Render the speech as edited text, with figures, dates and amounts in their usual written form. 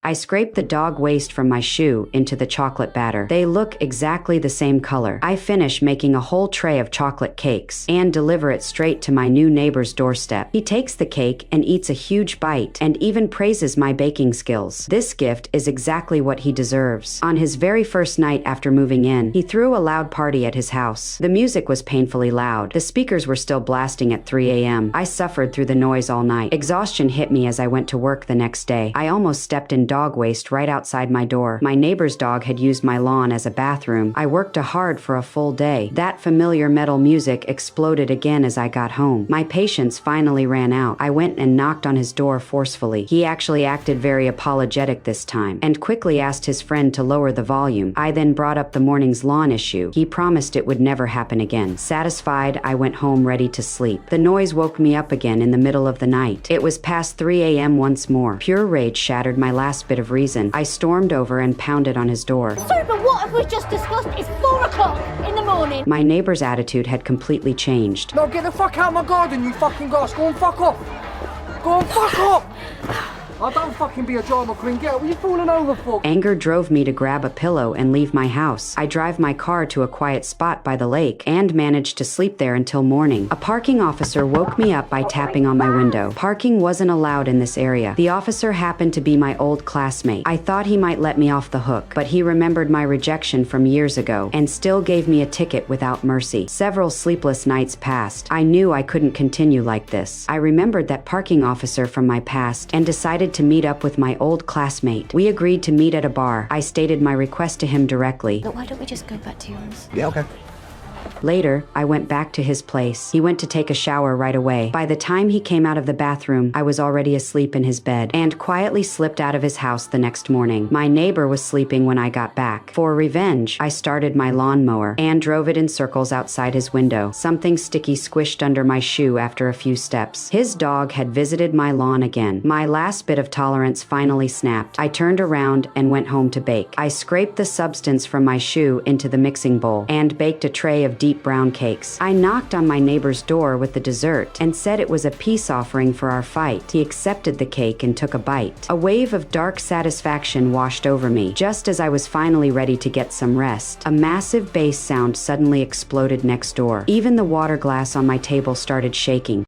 I scraped the dog waste from my shoe into the chocolate batter. They look exactly the same color. I finish making a whole tray of chocolate cakes and deliver it straight to my new neighbor's doorstep. He takes the cake and eats a huge bite and even praises my baking skills. This gift is exactly what he deserves. On his very first night after moving in, he threw a loud party at his house. The music was painfully loud. The speakers were still blasting at 3 a.m. I suffered through the noise all night. Exhaustion hit me as I went to work the next day. I almost stepped in dog waste right outside my door. My neighbor's dog had used my lawn as a bathroom. I worked hard for a full day. That familiar metal music exploded again as I got home. My patience finally ran out. I went and knocked on his door forcefully. He actually acted very apologetic this time and quickly asked his friend to lower the volume. I then brought up the morning's lawn issue. He promised it would never happen again. Satisfied, I went home ready to sleep. The noise woke me up again in the middle of the night. It was past 3 a.m. once more. Pure rage shattered my last bit of reason. I stormed over and pounded on his door. Sorry, but what have we just discussed? It's 4 o'clock in the morning. My neighbor's attitude had completely changed. No, get the fuck out of my garden, you fucking gosh. Go and fuck off. Go and fuck off. I don't fucking be a drama queen. Get what are you falling over for? Anger drove me to grab a pillow and leave my house. I drive my car to a quiet spot by the lake and managed to sleep there until morning. A parking officer woke me up by tapping on my window. Parking wasn't allowed in this area. The officer happened to be my old classmate. I thought he might let me off the hook, but he remembered my rejection from years ago and still gave me a ticket without mercy. Several sleepless nights passed. I knew I couldn't continue like this. I remembered that parking officer from my past and decided to meet up with my old classmate. We agreed to meet at a bar. I stated my request to him directly. But why don't we just go back to yours? Yeah, okay. Later, I went back to his place. He went to take a shower right away. By the time he came out of the bathroom, I was already asleep in his bed and quietly slipped out of his house the next morning. My neighbor was sleeping when I got back. For revenge, I started my lawnmower and drove it in circles outside his window. Something sticky squished under my shoe after a few steps. His dog had visited my lawn again. My last bit of tolerance finally snapped. I turned around and went home to bake. I scraped the substance from my shoe into the mixing bowl and baked a tray of deep brown cakes. I knocked on my neighbor's door with the dessert and said it was a peace offering for our fight. He accepted the cake and took a bite. A wave of dark satisfaction washed over me. Just as I was finally ready to get some rest, a massive bass sound suddenly exploded next door. Even the water glass on my table started shaking.